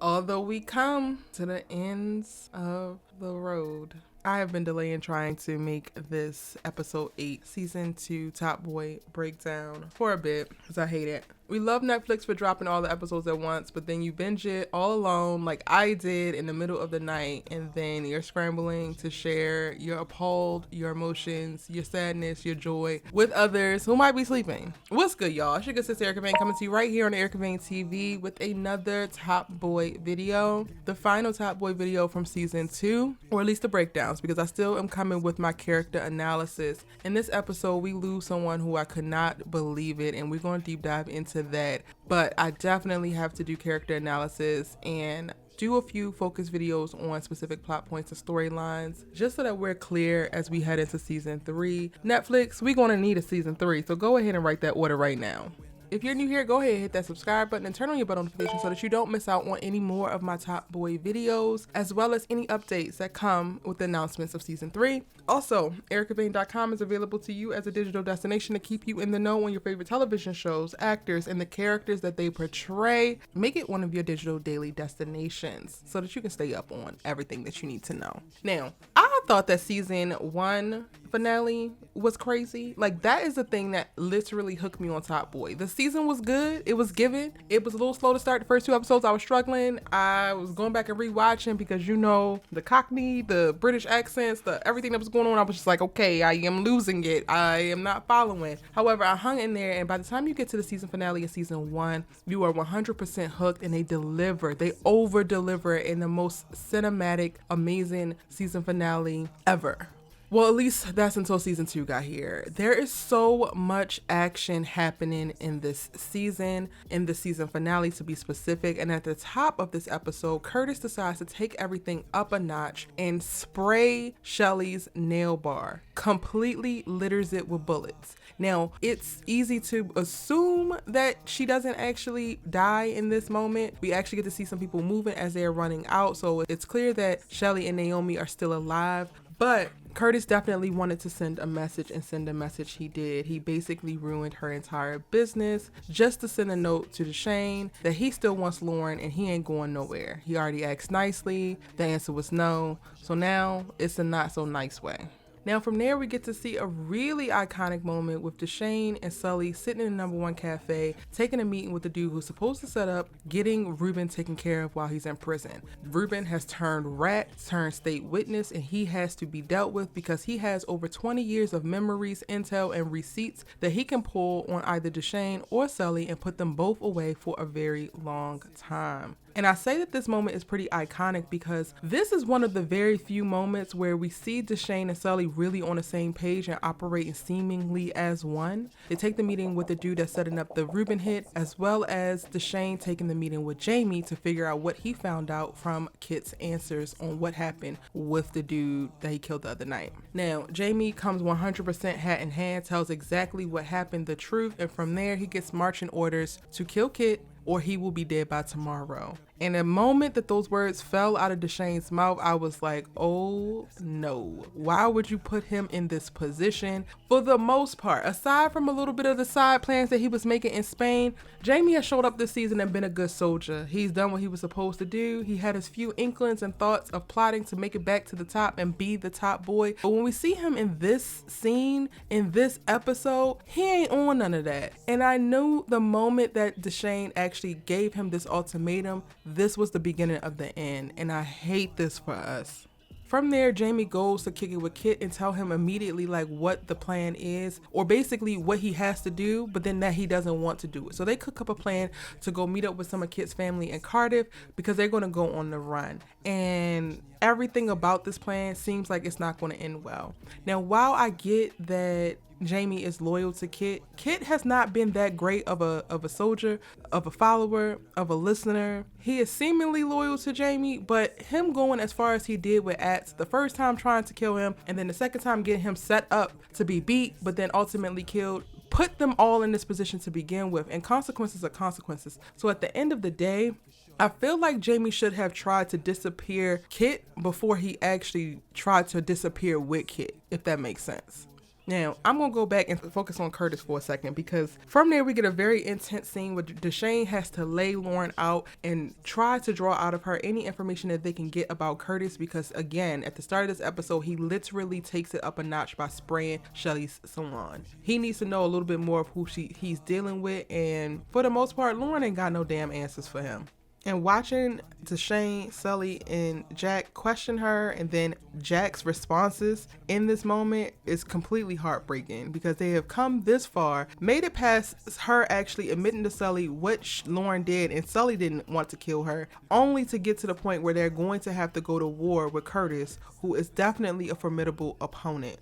Although we come to the ends of the road, I have been delaying trying to make this episode 8 season 2 Top Boy breakdown for a bit because I hate it. We love Netflix for dropping all the episodes at once, but then you binge it all alone like I did in the middle of the night, and then you're scrambling to share your appalled, your emotions, your sadness, your joy with others who might be sleeping. What's good, y'all? It's your good sister Erica Vane coming to you right here on Erica Vane TV with another Top Boy video, the final Top Boy video from season 2, or at least the breakdowns, because I still am coming with my character analysis. In this episode, we lose someone who I could not believe it, and we're going to deep dive into that, but I definitely have to do character analysis and do a few focus videos on specific plot points and storylines just so that we're clear as we head into season 3. Netflix, we're going to need a season 3, so go ahead and write that order right now. If you're new here, go ahead and hit that subscribe button and turn on your bell notification so that you don't miss out on any more of my Top Boy videos, as well as any updates that come with the announcements of season 3. Also, ericavane.com is available to you as a digital destination to keep you in the know on your favorite television shows, actors, and the characters that they portray. Make it one of your digital daily destinations so that you can stay up on everything that you need to know. Now, I thought that season 1 finale was crazy. Like, that is the thing that literally hooked me on Top Boy. The season was good. It was given. It was a little slow to start. The first 2 episodes, I was struggling. I was going back and rewatching because, you know, the Cockney, the British accents, the everything that was going on, I was just like, okay, I am losing it. I am not following. However, I hung in there, and by the time you get to the season finale of season 1, you are 100% hooked, and they deliver. They over-deliver in the most cinematic, amazing season finale ever. Well, at least that's until season 2 got here. There is so much action happening in this season, in the season finale to be specific. And at the top of this episode, Curtis decides to take everything up a notch and spray Shelley's nail bar, completely litters it with bullets. Now, it's easy to assume that she doesn't actually die in this moment. We actually get to see some people moving as they're running out. So it's clear that Shelley and Naomi are still alive. But Curtis definitely wanted to send a message, and send a message he did. He basically ruined her entire business just to send a note to Dushane that he still wants Lauren and he ain't going nowhere. He already asked nicely. The answer was no. So now it's a not so nice way. Now from there, we get to see a really iconic moment with Dushane and Sully sitting in the #1 cafe, taking a meeting with the dude who's supposed to set up getting Ruben taken care of while he's in prison. Ruben has turned rat, turned state witness, and he has to be dealt with because he has over 20 years of memories, intel, and receipts that he can pull on either Dushane or Sully and put them both away for a very long time. And I say that this moment is pretty iconic because this is one of the very few moments where we see Dushane and Sully really on the same page and operating seemingly as one. They take the meeting with the dude that's setting up the Ruben hit, as well as Dushane taking the meeting with Jamie to figure out what he found out from Kit's answers on what happened with the dude that he killed the other night. Now, Jamie comes 100% hat in hand, tells exactly what happened, the truth, and from there he gets marching orders to kill Kit or he will be dead by tomorrow. And the moment that those words fell out of Dushane's mouth, I was like, oh no, why would you put him in this position? For the most part, aside from a little bit of the side plans that he was making in Spain, Jamie has showed up this season and been a good soldier. He's done what he was supposed to do. He had his few inklings and thoughts of plotting to make it back to the top and be the top boy. But when we see him in this scene, in this episode, he ain't on none of that. And I knew the moment that Dushane actually gave him this ultimatum, this was the beginning of the end, and I hate this for us. From there, Jamie goes to kick it with Kit and tell him immediately like what the plan is, or basically what he has to do, but then that he doesn't want to do it. So they cook up a plan to go meet up with some of Kit's family in Cardiff because they're going to go on the run. And everything about this plan seems like it's not going to end well. Now, while I get that Jamie is loyal to Kit, Kit has not been that great of a soldier, of a follower, of a listener. He is seemingly loyal to Jamie, but him going as far as he did with Ats, the first time trying to kill him, and then the second time getting him set up to be beat, but then ultimately killed, put them all in this position to begin with, and consequences are consequences. So at the end of the day, I feel like Jamie should have tried to disappear Kit before he actually tried to disappear with Kit, if that makes sense. Now, I'm going to go back and focus on Curtis for a second, because from there we get a very intense scene where Dushane has to lay Lauren out and try to draw out of her any information that they can get about Curtis, because again, at the start of this episode, he literally takes it up a notch by spraying Shelley's salon. He needs to know a little bit more of who he's dealing with, and for the most part, Lauren ain't got no damn answers for him. And watching Dushane, Sully, and JAQ question her, and then JAQ's responses in this moment is completely heartbreaking, because they have come this far, made it past her actually admitting to Sully what Lauren did, and Sully didn't want to kill her, only to get to the point where they're going to have to go to war with Curtis, who is definitely a formidable opponent.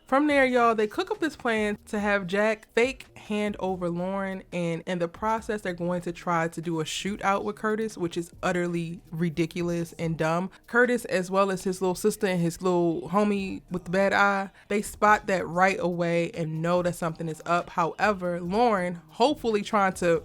From there, y'all, they cook up this plan to have JAQ fake hand over Lauren, and in the process, they're going to try to do a shootout with Curtis, which is utterly ridiculous and dumb. Curtis, as well as his little sister and his little homie with the bad eye, they spot that right away and know that something is up. However, Lauren, hopefully trying to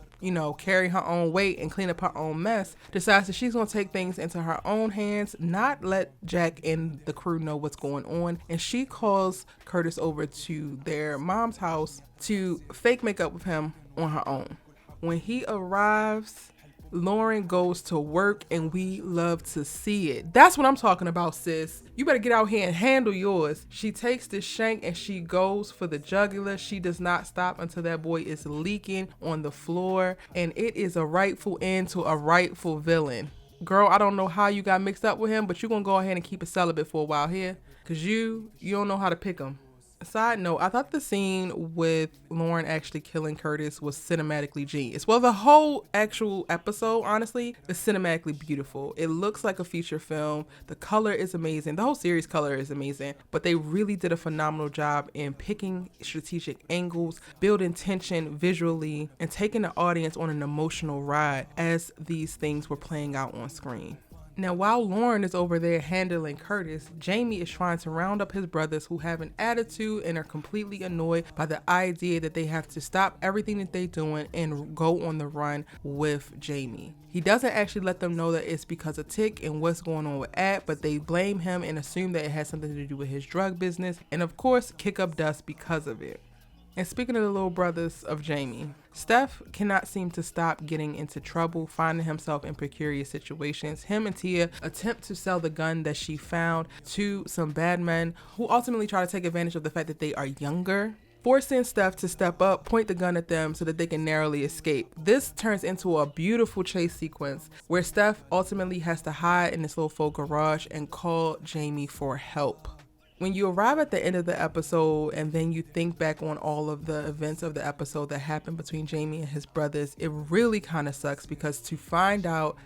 carry her own weight and clean up her own mess, decides that she's going to take things into her own hands, not let JAQ and the crew know what's going on, and she calls Curtis over to their mom's house to fake make up with him on her own. When he arrives, Lauren goes to work, and we love to see it. That's what I'm talking about, sis. You better get out here and handle yours. She takes the shank and she goes for the jugular. She does not stop until that boy is leaking on the floor, and it is a rightful end to a rightful villain. Girl, I don't know how you got mixed up with him, but you're gonna go ahead and keep it celibate for a while here, because you don't know how to pick him. Side note, I thought the scene with Lauren actually killing Curtis was cinematically genius. Well, the whole actual episode, honestly, is cinematically beautiful. It looks like a feature film. The color is amazing. The whole series color is amazing. But they really did a phenomenal job in picking strategic angles, building tension visually, and taking the audience on an emotional ride as these things were playing out on screen. Now, while Lauren is over there handling Curtis, Jamie is trying to round up his brothers who have an attitude and are completely annoyed by the idea that they have to stop everything that they're doing and go on the run with Jamie. He doesn't actually let them know that it's because of Tick and what's going on with Ad, but they blame him and assume that it has something to do with his drug business, and of course kick up dust because of it. And speaking of the little brothers of Jamie, Steph cannot seem to stop getting into trouble, finding himself in precarious situations. Him and Tia attempt to sell the gun that she found to some bad men who ultimately try to take advantage of the fact that they are younger, forcing Steph to step up, point the gun at them so that they can narrowly escape. This turns into a beautiful chase sequence where Steph ultimately has to hide in this little faux garage and call Jamie for help. When you arrive at the end of the episode and then you think back on all of the events of the episode that happened between Jamie and his brothers, it really kind of sucks, because to find out,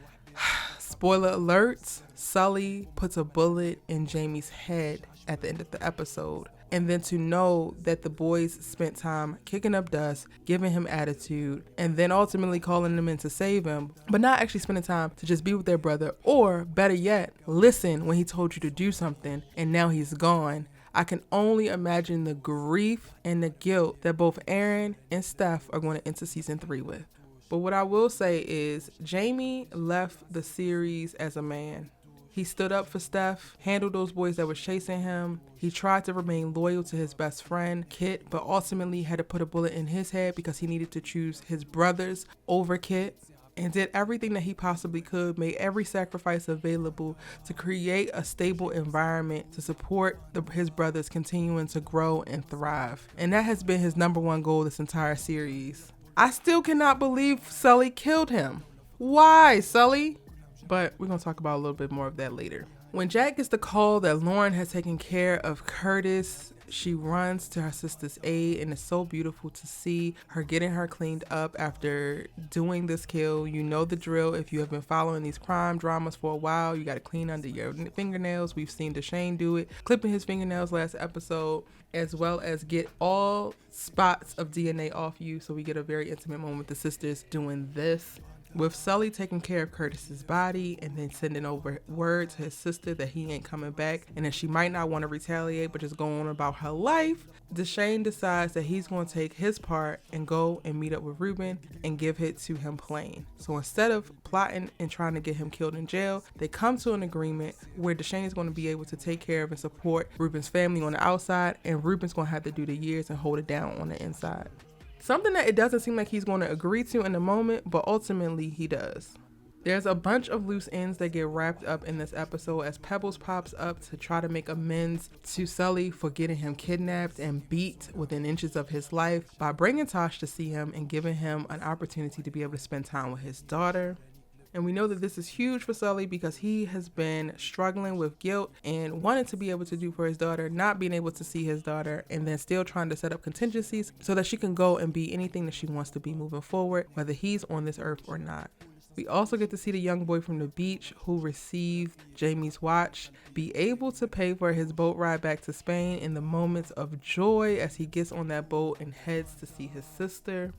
spoiler alerts, Sully puts a bullet in Jamie's head at the end of the episode. And then to know that the boys spent time kicking up dust, giving him attitude, and then ultimately calling them in to save him, but not actually spending time to just be with their brother, or better yet, listen when he told you to do something and now he's gone. I can only imagine the grief and the guilt that both Aaron and Steph are going to enter season 3 with. But what I will say is Jamie left the series as a man. He stood up for Steph, handled those boys that were chasing him. He tried to remain loyal to his best friend, Kit, but ultimately had to put a bullet in his head because he needed to choose his brothers over Kit, and did everything that he possibly could, made every sacrifice available to create a stable environment to support his brothers continuing to grow and thrive. And that has been his number one goal this entire series. I still cannot believe Sully killed him. Why, Sully? But we're going to talk about a little bit more of that later. When JAQ gets the call that Lauren has taken care of Curtis, she runs to her sister's aid, and it's so beautiful to see her getting her cleaned up after doing this kill. You know the drill. If you have been following these crime dramas for a while, you got to clean under your fingernails. We've seen Dushane do it, clipping his fingernails last episode, as well as get all spots of DNA off you. So we get a very intimate moment with the sisters doing this. With Sully taking care of Curtis's body and then sending over word to his sister that he ain't coming back and that she might not want to retaliate but just go on about her life, Dushane decides that he's going to take his part and go and meet up with Ruben and give it to him plain. So instead of plotting and trying to get him killed in jail, they come to an agreement where Dushane is going to be able to take care of and support Ruben's family on the outside, and Ruben's going to have to do the years and hold it down on the inside. Something that it doesn't seem like he's going to agree to in the moment, but ultimately he does. There's a bunch of loose ends that get wrapped up in this episode as Pebbles pops up to try to make amends to Sully for getting him kidnapped and beat within inches of his life by bringing Tosh to see him and giving him an opportunity to be able to spend time with his daughter. And we know that this is huge for Sully because he has been struggling with guilt and wanting to be able to do for his daughter, not being able to see his daughter, and then still trying to set up contingencies so that she can go and be anything that she wants to be moving forward, whether he's on this earth or not. We also get to see the young boy from the beach who received Jamie's watch be able to pay for his boat ride back to Spain in the moments of joy as he gets on that boat and heads to see his sister.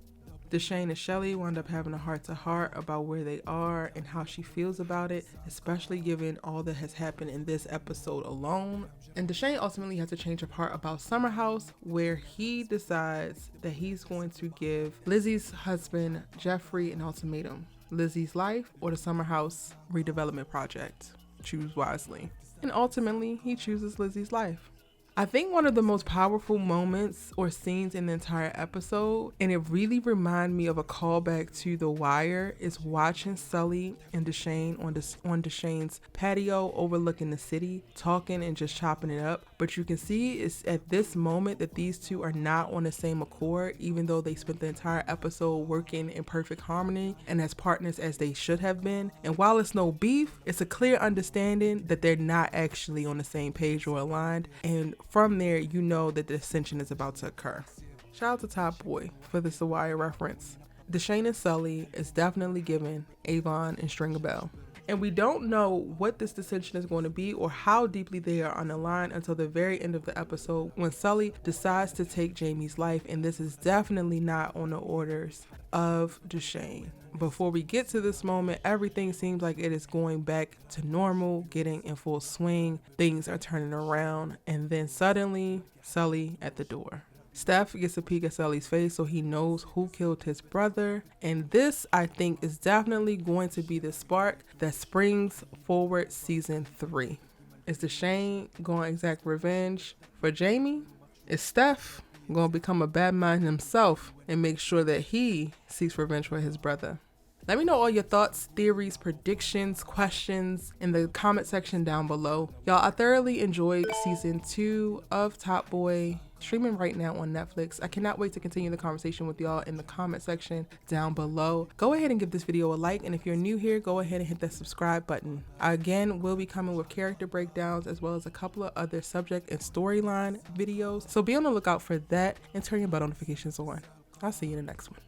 Dushane and Shelley wound up having a heart-to-heart about where they are and how she feels about it, especially given all that has happened in this episode alone. And Dushane ultimately has a change of heart about Summer House, where he decides that he's going to give Lizzie's husband, Jeffrey, an ultimatum. Lizzie's life or the Summer House redevelopment project. Choose wisely. And ultimately, he chooses Lizzie's life. I think one of the most powerful moments or scenes in the entire episode, and it really reminded me of a callback to The Wire, is watching Sully and Dushane on Dushane's patio overlooking the city, talking and just chopping it up. But you can see it's at this moment that these two are not on the same accord, even though they spent the entire episode working in perfect harmony and as partners as they should have been. And while it's no beef, it's a clear understanding that they're not actually on the same page or aligned. And from there, you know that the ascension is about to occur. Shout out to Top Boy for this The Wire reference. Dushane and Sully is definitely giving Avon and String a Bell. And we don't know what this dissension is going to be or how deeply they are on the line until the very end of the episode when Sully decides to take Jamie's life, and this is definitely not on the orders of Dushane. Before we get to this moment, everything seems like it is going back to normal, getting in full swing. Things are turning around, and then suddenly, Sully at the door. Steph gets a peek at Sully's face so he knows who killed his brother. And this, I think, is definitely going to be the spark that springs forward season 3. Is Dushane going to exact revenge for Jamie? Is Steph going to become a bad man himself and make sure that he seeks revenge for his brother? Let me know all your thoughts, theories, predictions, questions in the comment section down below. Y'all, I thoroughly enjoyed season 2 of Top Boy, streaming right now on Netflix. I cannot wait to continue the conversation with y'all in the comment section down below. Go ahead and give this video a like, and if you're new here, go ahead and hit that subscribe button. Again, we'll be coming with character breakdowns as well as a couple of other subject and storyline videos, so be on the lookout for that and turn your bell notifications on. I'll see you in the next one.